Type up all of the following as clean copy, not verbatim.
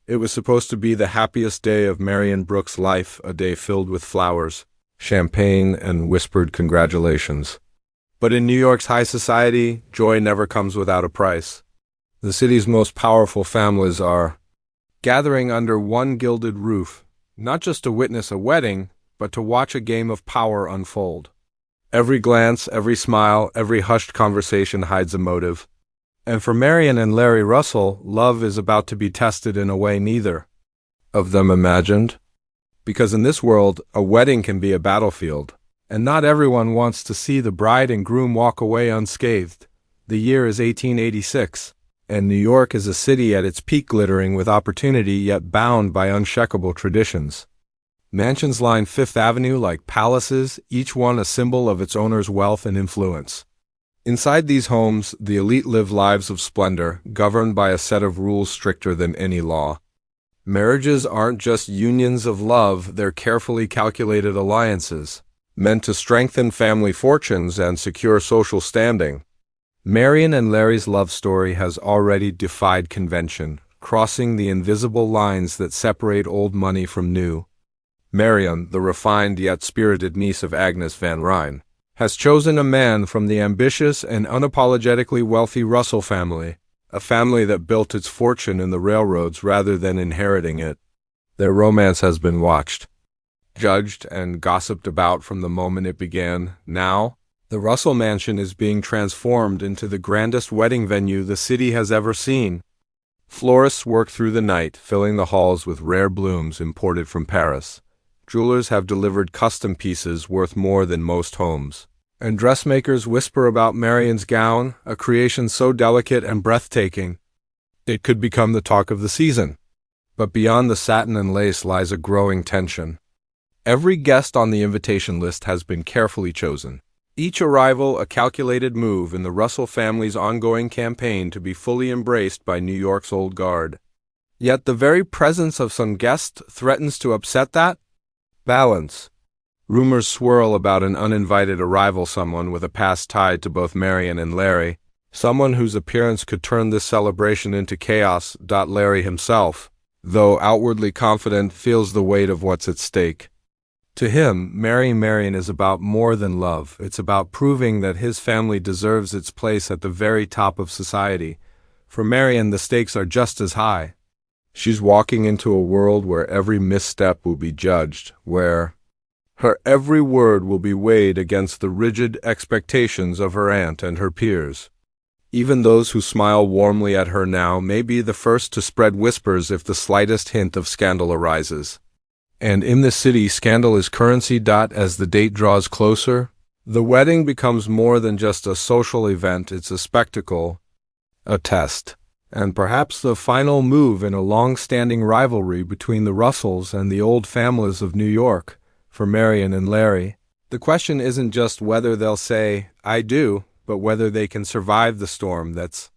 It was supposed to be the happiest day of Marian Brook's life, a day filled with flowers, champagne, and whispered congratulations. But in New York's high society, joy never comes without a price. The city's most powerful families are gathering under one gilded roof, not just to witness a wedding, but to watch a game of power unfold. Every glance, every smile, every hushed conversation hides a motive. And for Marian and Larry Russell, love is about to be tested in a way neither of them imagined. Because in this world, a wedding can be a battlefield, and not everyone wants to see the bride and groom walk away unscathed. The year is 1886, and New York is a city at its peak, glittering with opportunity yet bound by unshakable traditions. Mansions line Fifth Avenue like palaces, each one a symbol of its owner's wealth and influence. Inside these homes, the elite live lives of splendor, governed by a set of rules stricter than any law. Marriages aren't just unions of love, they're carefully calculated alliances, meant to strengthen family fortunes and secure social standing. Marian and Larry's love story has already defied convention, crossing the invisible lines that separate old money from new. Marian, the refined yet spirited niece of Agnes Van Rhijn, has chosen a man from the ambitious and unapologetically wealthy Russell family, a family that built its fortune in the railroads rather than inheriting it. Their romance has been watched, judged, and gossiped about from the moment it began. Now, the Russell mansion is being transformed into the grandest wedding venue the city has ever seen. Florists work through the night, filling the halls with rare blooms imported from Paris. Jewelers have delivered custom pieces worth more than most homes. And dressmakers whisper about Marian's gown, a creation so delicate and breathtaking, it could become the talk of the season. But beyond the satin and lace lies a growing tension. Every guest on the invitation list has been carefully chosen. Each arrival a calculated move in the Russell family's ongoing campaign to be fully embraced by New York's old guard. Yet the very presence of some guest threatens to upset that balance. Rumors swirl about an uninvited arrival, someone with a past tied to both Marian and Larry, someone whose appearance could turn this celebration into chaos. Larry himself, though outwardly confident, feels the weight of what's at stake. To him, marrying Marian is about more than love. It's about proving that his family deserves its place at the very top of society. For Marian, the stakes are just as high. She's walking into a world where every misstep will be judged, where her every word will be weighed against the rigid expectations of her aunt and her peers. Even those who smile warmly at her now may be the first to spread whispers if the slightest hint of scandal arises. And in this city, scandal is currency. As the date draws closer, the wedding becomes more than just a social event. It's a spectacle, a test, and perhaps the final move in a long-standing rivalry between the Russells and the old families of New York. For Marian and Larry, the question isn't just whether they'll say, "I do," but whether they can survive the storm that's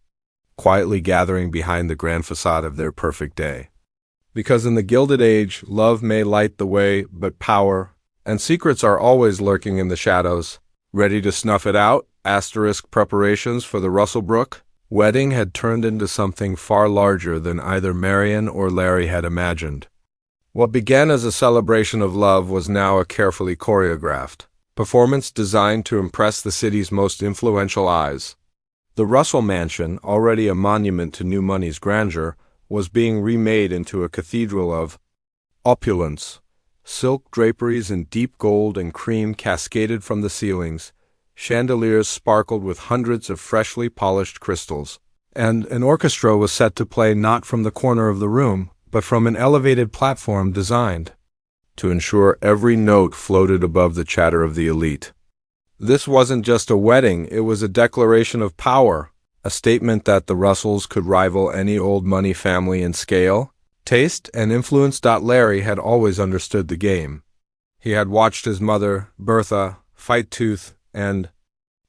quietly gathering behind the grand facade of their perfect day. Because in the Gilded Age, love may light the way, but power and secrets are always lurking in the shadows. Ready to snuff it out? Preparations for the Russell Brook wedding had turned into something far larger than either Marian or Larry had imagined. What began as a celebration of love was now a carefully choreographed performance designed to impress the city's most influential eyes. The Russell Mansion, already a monument to new money's grandeur, was being remade into a cathedral of opulence. Silk draperies in deep gold and cream cascaded from the ceilings, chandeliers sparkled with hundreds of freshly polished crystals, and an orchestra was set to play not from the corner of the room, but from an elevated platform designed to ensure every note floated above the chatter of the elite. This wasn't just a wedding, it was a declaration of power, a statement that the Russells could rival any old money family in scale, taste, and influence. Larry had always understood the game. He had watched his mother, Bertha, fight tooth and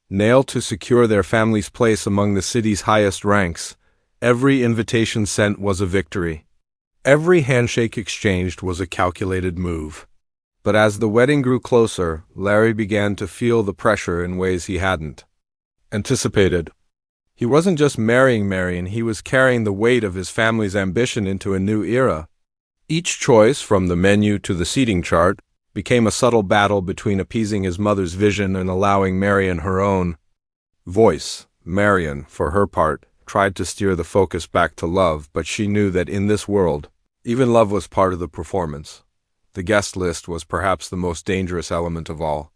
nail to secure their family's place among the city's highest ranks. Every invitation sent was a victory. Every handshake exchanged was a calculated move. But as the wedding grew closer, Larry began to feel the pressure in ways he hadn't anticipated. He wasn't just marrying Marian, he was carrying the weight of his family's ambition into a new era. Each choice, from the menu to the seating chart, became a subtle battle between appeasing his mother's vision and allowing Marian her own voice. Marian, for her part, tried to steer the focus back to love, but she knew that in this world, even love was part of the performance. The guest list was perhaps the most dangerous element of all.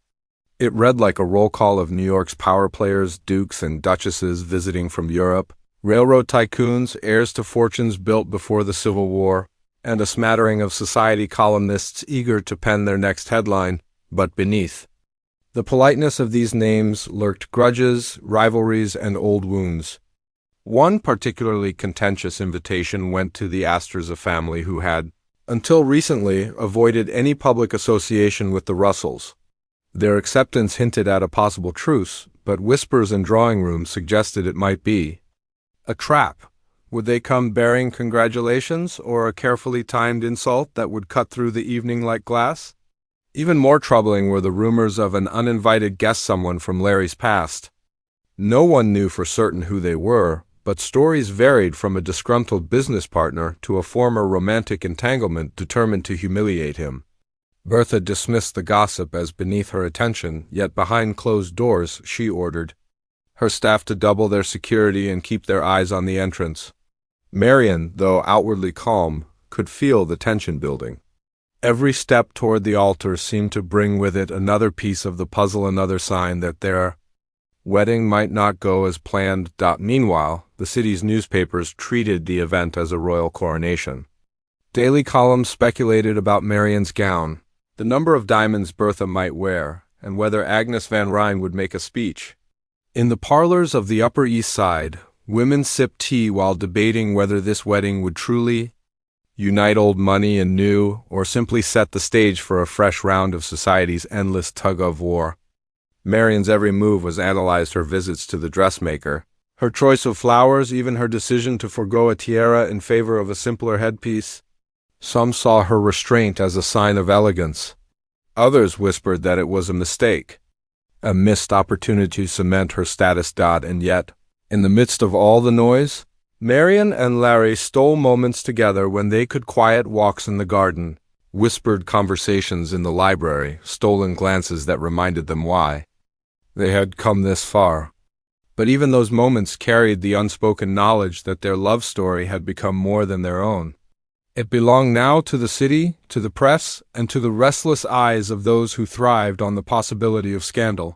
It read like a roll call of New York's power players, dukes and duchesses visiting from Europe, railroad tycoons, heirs to fortunes built before the Civil War, and a smattering of society columnists eager to pen their next headline. But beneath the politeness of these names lurked grudges, rivalries, and old wounds. One particularly contentious invitation went to the Astors, a family who had, until recently, avoided any public association with the Russells. Their acceptance hinted at a possible truce, but whispers in drawing rooms suggested it might be a trap. Would they come bearing congratulations, or a carefully timed insult that would cut through the evening like glass? Even more troubling were the rumors of an uninvited guest, someone from Larry's past. No one knew for certain who they were, but stories varied from a disgruntled business partner to a former romantic entanglement determined to humiliate him. Bertha dismissed the gossip as beneath her attention, yet behind closed doors she ordered her staff to double their security and keep their eyes on the entrance. Marian, though outwardly calm, could feel the tension building. Every step toward the altar seemed to bring with it another piece of the puzzle, another sign that their wedding might not go as planned. Meanwhile, the city's newspapers treated the event as a royal coronation. Daily columns speculated about Marian's gown, the number of diamonds Bertha might wear, and whether Agnes Van Rhijn would make a speech. In the parlors of the Upper East Side, women sipped tea while debating whether this wedding would truly unite old money and new, or simply set the stage for a fresh round of society's endless tug-of-war. Marian's every move was analyzed: her visits to the dressmaker, her choice of flowers, even her decision to forego a tiara in favor of a simpler headpiece. Some saw her restraint as a sign of elegance. Others whispered that it was a mistake, a missed opportunity to cement her status. And yet, in the midst of all the noise, Marian and Larry stole moments together when they could: quiet walks in the garden, whispered conversations in the library, stolen glances that reminded them why they had come this far. But even those moments carried the unspoken knowledge that their love story had become more than their own. It belonged now to the city, to the press, and to the restless eyes of those who thrived on the possibility of scandal.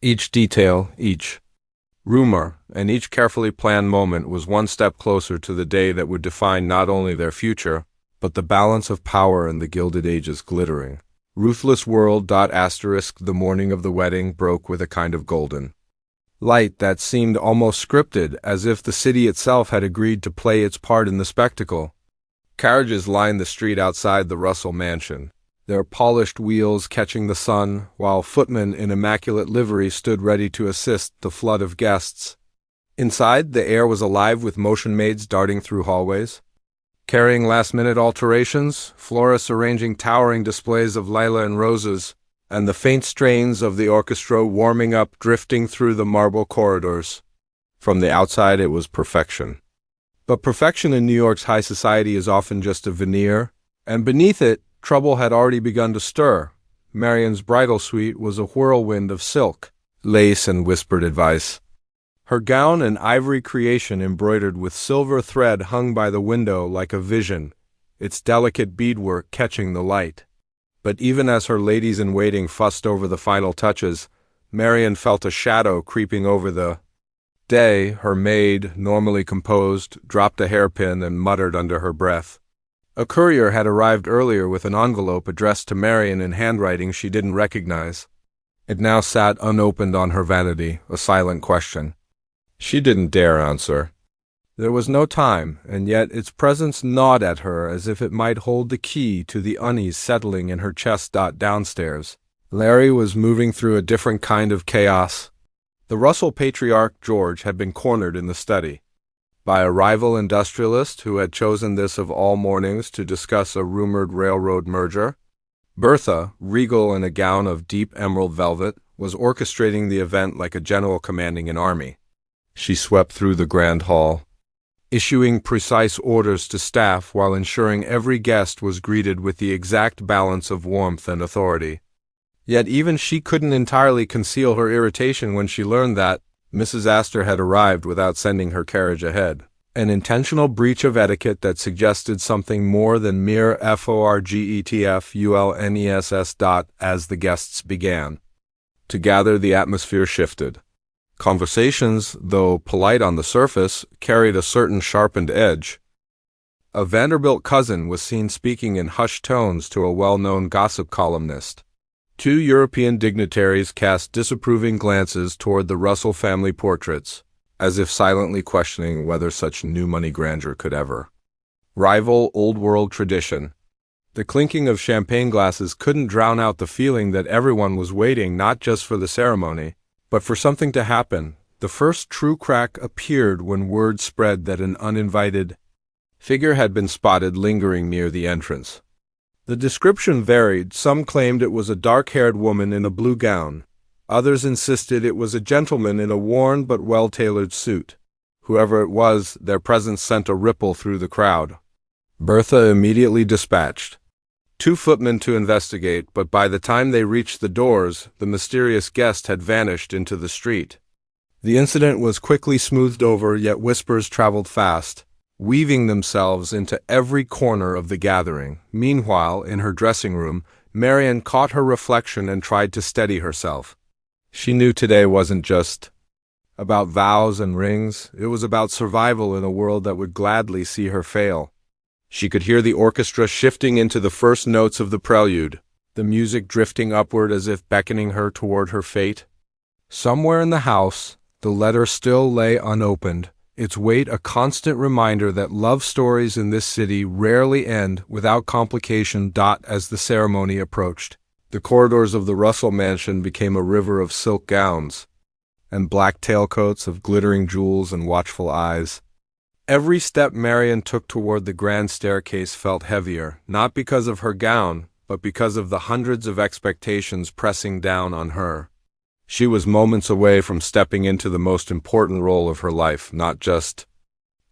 Each detail, each rumor, and each carefully planned moment was one step closer to the day that would define not only their future, but the balance of power in the Gilded Age's glittering, ruthless world. The morning of the wedding broke with a kind of golden light that seemed almost scripted, as if the city itself had agreed to play its part in the spectacle. Carriages lined the street outside the Russell mansion, their polished wheels catching the sun, while footmen in immaculate livery stood ready to assist the flood of guests. Inside, the air was alive with motion maids darting through hallways, carrying last-minute alterations, florists arranging towering displays of lilac and roses, and the faint strains of the orchestra warming up, drifting through the marble corridors. From the outside, it was perfection. But perfection in New York's high society is often just a veneer, and beneath it, trouble had already begun to stir. Marian's bridal suite was a whirlwind of silk, lace, and whispered advice. Her gown, an ivory creation embroidered with silver thread, hung by the window like a vision, its delicate beadwork catching the light. But even as her ladies-in-waiting fussed over the final touches, Marian felt a shadow creeping over the day. Her maid, normally composed, dropped a hairpin and muttered under her breath. A courier had arrived earlier with an envelope addressed to Marian in handwriting she didn't recognize. It now sat unopened on her vanity, a silent question. She didn't dare answer. There was no time, and yet its presence gnawed at her as if it might hold the key to the unease settling in her chest. Downstairs, Larry was moving through a different kind of chaos. The Russell patriarch George had been cornered in the study by a rival industrialist who had chosen this of all mornings to discuss a rumored railroad merger. Bertha, regal in a gown of deep emerald velvet, was orchestrating the event like a general commanding an army. She swept through the grand hall, issuing precise orders to staff while ensuring every guest was greeted with the exact balance of warmth and authority. Yet even she couldn't entirely conceal her irritation when she learned that Mrs. Astor had arrived without sending her carriage ahead. An intentional breach of etiquette that suggested something more than mere forgetfulness. As the guests began to gather, the atmosphere shifted. Conversations, though polite on the surface, carried a certain sharpened edge. A Vanderbilt cousin was seen speaking in hushed tones to a well-known gossip columnist. Two European dignitaries cast disapproving glances toward the Russell family portraits, as if silently questioning whether such new-money grandeur could ever rival old-world tradition. The clinking of champagne glasses couldn't drown out the feeling that everyone was waiting not just for the ceremony, but for something to happen. The first true crack appeared when word spread that an uninvited figure had been spotted lingering near the entrance. The description varied. Some claimed it was a dark-haired woman in a blue gown. Others insisted it was a gentleman in a worn but well-tailored suit. Whoever it was, their presence sent a ripple through the crowd. Bertha immediately dispatched 2 footmen to investigate, but by the time they reached the doors, the mysterious guest had vanished into the street. The incident was quickly smoothed over, yet whispers traveled fast, weaving themselves into every corner of the gathering. Meanwhile, in her dressing room, Marian caught her reflection and tried to steady herself. She knew today wasn't just about vows and rings. It was about survival in a world that would gladly see her fail. She could hear the orchestra shifting into the first notes of the prelude, the music drifting upward as if beckoning her toward her fate. Somewhere in the house, the letter still lay unopened, its weight a constant reminder that love stories in this city rarely end without complication. As the ceremony approached, the corridors of the Russell mansion became a river of silk gowns and black tailcoats of glittering jewels and watchful eyes. Every step Marian took toward the grand staircase felt heavier, not because of her gown, but because of the hundreds of expectations pressing down on her. She was moments away from stepping into the most important role of her life, not just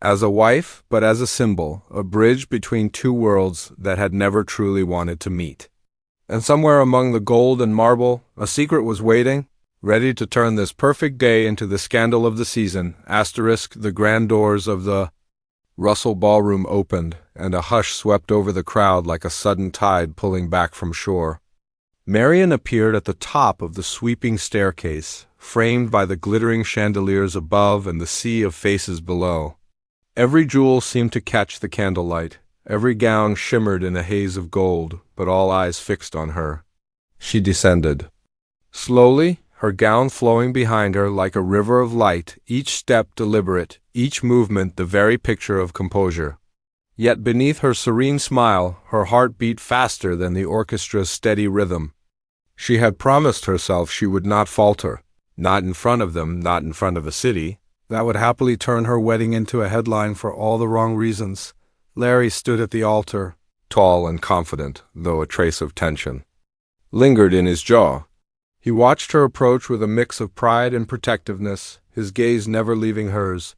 as a wife, but as a symbol, a bridge between two worlds that had never truly wanted to meet. And somewhere among the gold and marble, a secret was waiting, ready to turn this perfect day into the scandal of the season. The grand doors of the Russell ballroom opened, and a hush swept over the crowd like a sudden tide pulling back from shore. Marian appeared at the top of the sweeping staircase, framed by the glittering chandeliers above and the sea of faces below. Every jewel seemed to catch the candlelight. Every gown shimmered in a haze of gold, but all eyes fixed on her. She descended. Slowly, her gown flowing behind her like a river of light, each step deliberate, each movement the very picture of composure. Yet beneath her serene smile, her heart beat faster than the orchestra's steady rhythm. She had promised herself she would not falter, not in front of them, not in front of a city. That would happily turn her wedding into a headline for all the wrong reasons. Larry stood at the altar, tall and confident, though a trace of tension lingered in his jaw. He watched her approach with a mix of pride and protectiveness, his gaze never leaving hers.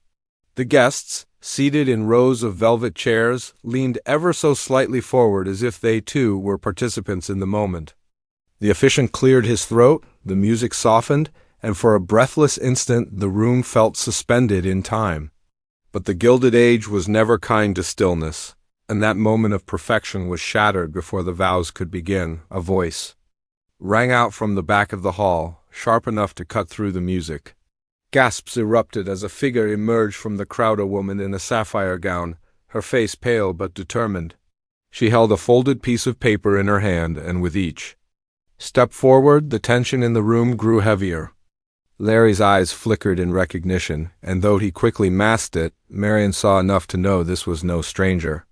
The guests, seated in rows of velvet chairs, leaned ever so slightly forward as if they too were participants in the moment. The officiant cleared his throat, the music softened, and for a breathless instant the room felt suspended in time. But the Gilded Age was never kind to stillness, and that moment of perfection was shattered before the vows could begin. A voice rang out from the back of the hall, sharp enough to cut through the music. Gasps erupted as a figure emerged from the crowd, a woman in a sapphire gown, her face pale but determined. She held a folded piece of paper in her hand, and with each step forward, the tension in the room grew heavier. Larry's eyes flickered in recognition, and though he quickly masked it, Marian saw enough to know this was no stranger.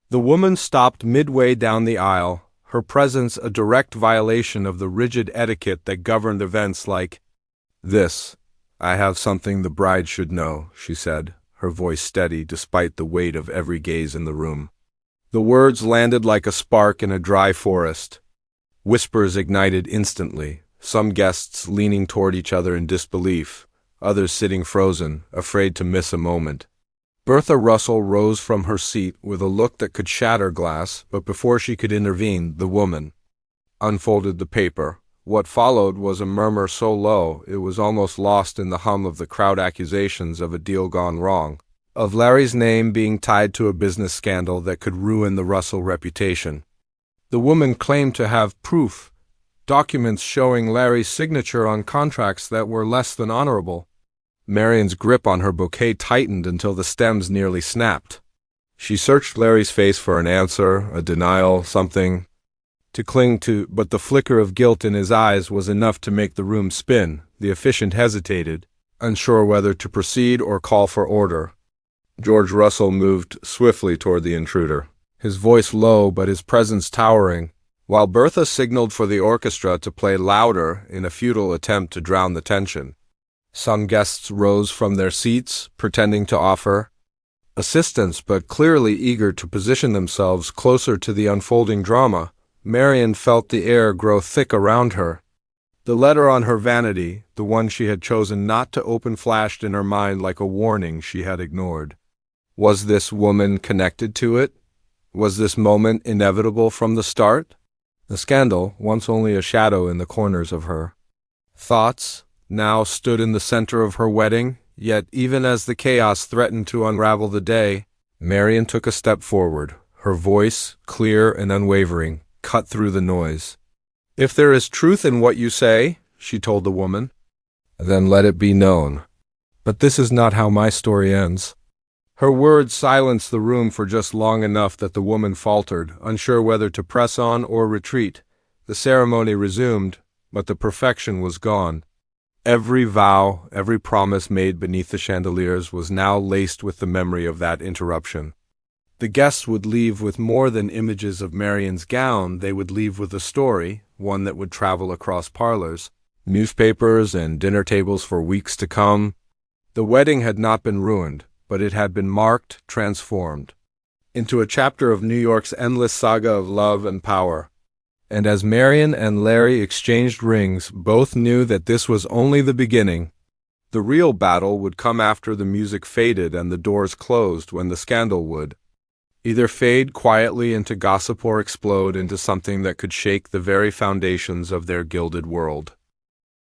The woman stopped midway down the aisle, her presence a direct violation of the rigid etiquette that governed events like this. "I have something the bride should know," she said, her voice steady despite the weight of every gaze in the room. The words landed like a spark in a dry forest. Whispers ignited instantly, some guests leaning toward each other in disbelief, others sitting frozen, afraid to miss a moment. Bertha Russell rose from her seat with a look that could shatter glass, but before she could intervene, the woman unfolded the paper. What followed was a murmur so low it was almost lost in the hum of the crowd accusations of a deal gone wrong, of Larry's name being tied to a business scandal that could ruin the Russell reputation. The woman claimed to have proof, documents showing Larry's signature on contracts that were less than honorable. Marian's grip on her bouquet tightened until the stems nearly snapped. She searched Larry's face for an answer, a denial, something to cling to, but the flicker of guilt in his eyes was enough to make the room spin. The officiant hesitated, unsure whether to proceed or call for order. George Russell moved swiftly toward the intruder, his voice low but his presence towering, while Bertha signaled for the orchestra to play louder in a futile attempt to drown the tension. Some guests rose from their seats, pretending to offer assistance but clearly eager to position themselves closer to the unfolding drama. Marian felt the air grow thick around her. The letter on her vanity, the one she had chosen not to open, flashed in her mind like a warning she had ignored. Was this woman connected to it? Was this moment inevitable from the start? The scandal, once only a shadow in the corners of her thoughts, now stood in the center of her wedding. Yet even as the chaos threatened to unravel the day, Marian took a step forward, her voice, clear and unwavering, cut through the noise. "If there is truth in what you say," she told the woman, "then let it be known. But this is not how my story ends." Her words silenced the room for just long enough that the woman faltered, unsure whether to press on or retreat. The ceremony resumed, but the perfection was gone. Every vow, every promise made beneath the chandeliers was now laced with the memory of that interruption. The guests would leave with more than images of Marian's gown. They would leave with a story, one that would travel across parlors, newspapers, and dinner tables for weeks to come. The wedding had not been ruined, but it had been marked, transformed, into a chapter of New York's endless saga of love and power. And as Marian and Larry exchanged rings, both knew that this was only the beginning. The real battle would come after the music faded and the doors closed, when the scandal would either fade quietly into gossip or explode into something that could shake the very foundations of their gilded world.